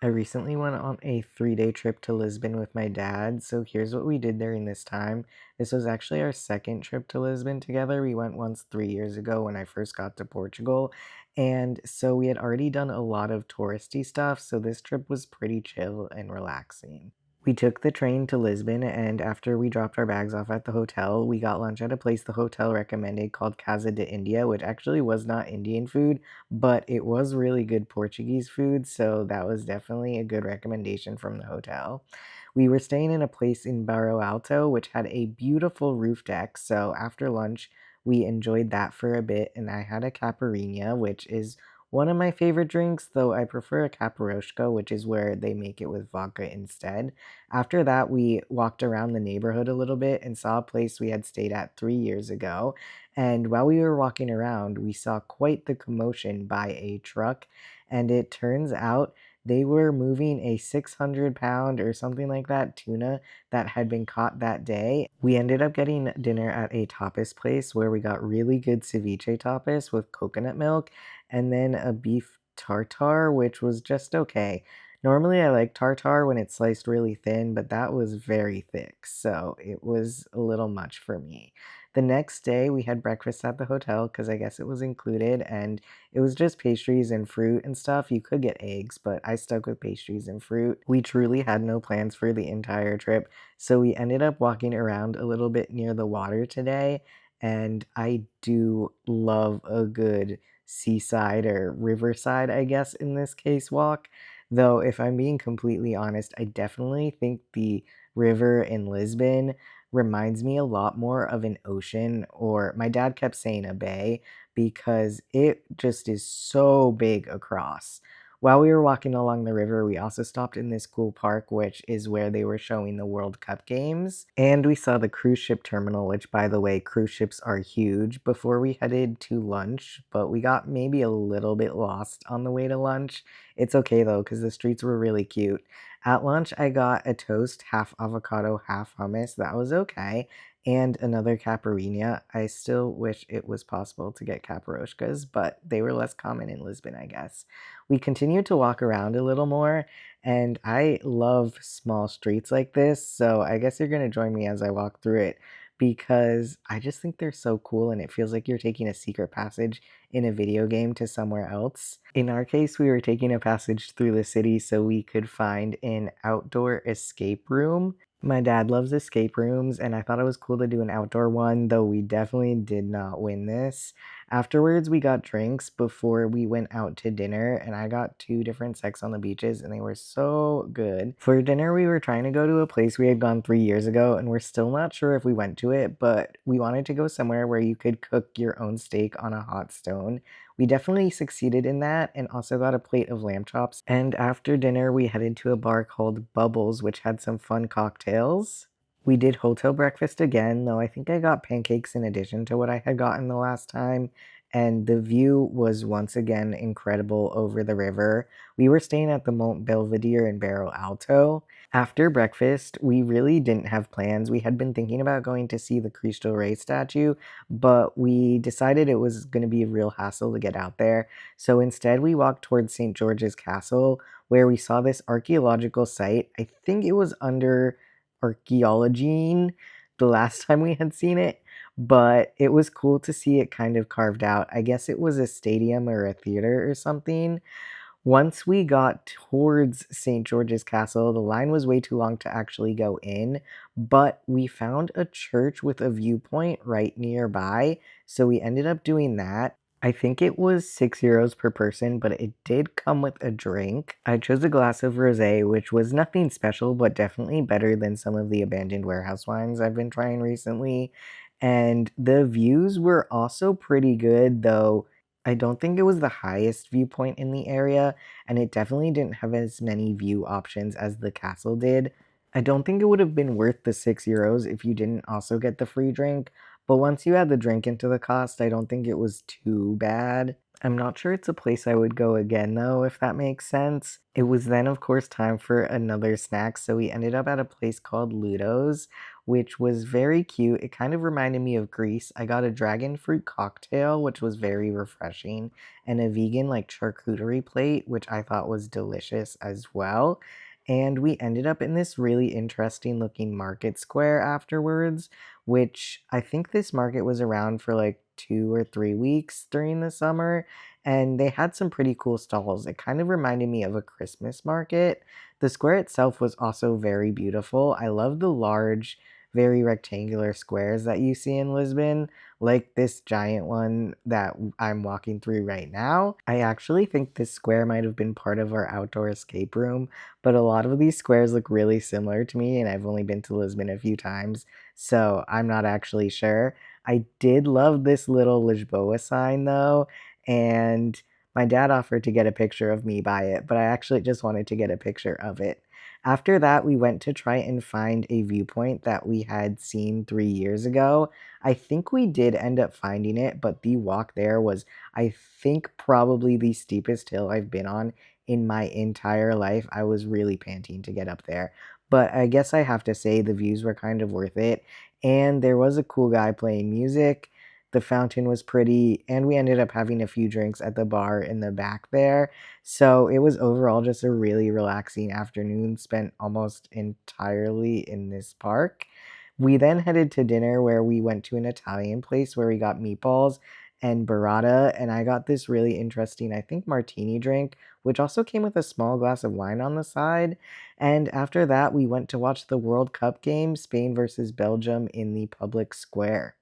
I recently went on a 3-day trip to Lisbon with my dad, so here's what we did during this time. This was actually our second trip to Lisbon together. We went once 3 years ago when I first got to Portugal, and so we had already done a lot of touristy stuff, so this trip was pretty chill and relaxing. We took the train to Lisbon, and after we dropped our bags off at the hotel, we got lunch at a place the hotel recommended called Casa de India, which actually was not Indian food, but it was really good Portuguese food, so that was definitely a good recommendation from the hotel. We were staying in a place in Bairro Alto, which had a beautiful roof deck, so after lunch, we enjoyed that for a bit, and I had a caipirinha, which is one of my favorite drinks, though I prefer a caparosca, which is where they make it with vodka instead. After that, we walked around the neighborhood a little bit and saw a place we had stayed at 3 years ago. And while we were walking around, we saw quite the commotion by a truck. And it turns out they were moving a 600 pound or something like that tuna that had been caught that day. We ended up getting dinner at a tapas place where we got really good ceviche tapas with coconut milk and then a beef tartare, which was just okay. Normally, I like tartare when it's sliced really thin, but that was very thick, so it was a little much for me. The next day, we had breakfast at the hotel because I guess it was included, and it was just pastries and fruit and stuff. You could get eggs, but I stuck with pastries and fruit. We truly had no plans for the entire trip, so we ended up walking around a little bit near the water today, and I do love a good seaside or riverside, I guess, in this case, walk. Though, if I'm being completely honest, I definitely think the river in Lisbon reminds me a lot more of an ocean, or my dad kept saying a bay, because it just is so big across. While we were walking along the river, we also stopped in this cool park, which is where they were showing the World Cup games. And we saw the cruise ship terminal, which, by the way, cruise ships are huge, before we headed to lunch, but we got maybe a little bit lost on the way to lunch. It's okay though, because the streets were really cute. At lunch, I got a toast, half avocado, half hummus. That was okay. And another caipirinha. I still wish it was possible to get caparoscas, but they were less common in Lisbon, I guess. We continued to walk around a little more, and I love small streets like this, so I guess you're going to join me as I walk through it because I just think they're so cool and it feels like you're taking a secret passage in a video game to somewhere else. In our case, we were taking a passage through the city so we could find an outdoor escape room. My dad loves escape rooms, and I thought it was cool to do an outdoor one, though we definitely did not win this. Afterwards, we got drinks before we went out to dinner, and I got two different Sex on the Beaches, and they were so good. For dinner, we were trying to go to a place we had gone 3 years ago, and we're still not sure if we went to it, but we wanted to go somewhere where you could cook your own steak on a hot stone. We definitely succeeded in that and also got a plate of lamb chops. And after dinner, we headed to a bar called Bubbles, which had some fun cocktails. We did hotel breakfast again, though I think I got pancakes in addition to what I had gotten the last time. And the view was once again incredible over the river. We were staying at the Monte Belvedere in Bairro Alto. After breakfast, we really didn't have plans. We had been thinking about going to see the Cristo Rey statue, but we decided it was going to be a real hassle to get out there. So instead, we walked towards St. George's Castle, where we saw this archaeological site. I think it was under archaeology the last time we had seen it, but it was cool to see it kind of carved out. I guess it was a stadium or a theater or something. Once we got towards St. George's Castle, the line was way too long to actually go in, but we found a church with a viewpoint right nearby, so we ended up doing that. I think it was €6 per person, but it did come with a drink. I chose a glass of rosé, which was nothing special, but definitely better than some of the abandoned warehouse wines I've been trying recently. And the views were also pretty good, though I don't think it was the highest viewpoint in the area, and it definitely didn't have as many view options as the castle did. I don't think it would have been worth the €6 if you didn't also get the free drink, but once you add the drink into the cost, I don't think it was too bad. I'm not sure it's a place I would go again though, if that makes sense. It was then, of course, time for another snack, so we ended up at a place called Ludo's, which was very cute. It kind of reminded me of Greece. I got a dragon fruit cocktail, which was very refreshing, and a vegan like charcuterie plate, which I thought was delicious as well. And we ended up in this really interesting looking market square afterwards, which I think this market was around for like 2 or 3 weeks during the summer, and they had some pretty cool stalls. It kind of reminded me of a Christmas market. The square itself was also very beautiful. I love the large, very rectangular squares that you see in Lisbon, like this giant one that I'm walking through right now. I actually think this square might have been part of our outdoor escape room, but a lot of these squares look really similar to me, and I've only been to Lisbon a few times, so I'm not actually sure. I did love this little Lisboa sign though, and my dad offered to get a picture of me by it, but I actually just wanted to get a picture of it. After that, we went to try and find a viewpoint that we had seen 3 years ago. I think we did end up finding it, but the walk there was, I think, probably the steepest hill I've been on in my entire life. I was really panting to get up there. But I guess I have to say the views were kind of worth it. And there was a cool guy playing music. The fountain was pretty, and we ended up having a few drinks at the bar in the back there. So it was overall just a really relaxing afternoon spent almost entirely in this park. We then headed to dinner where we went to an Italian place where we got meatballs and burrata, and I got this really interesting, I think, martini drink, which also came with a small glass of wine on the side. And after that, we went to watch the World Cup game, Spain versus Belgium, in the public square.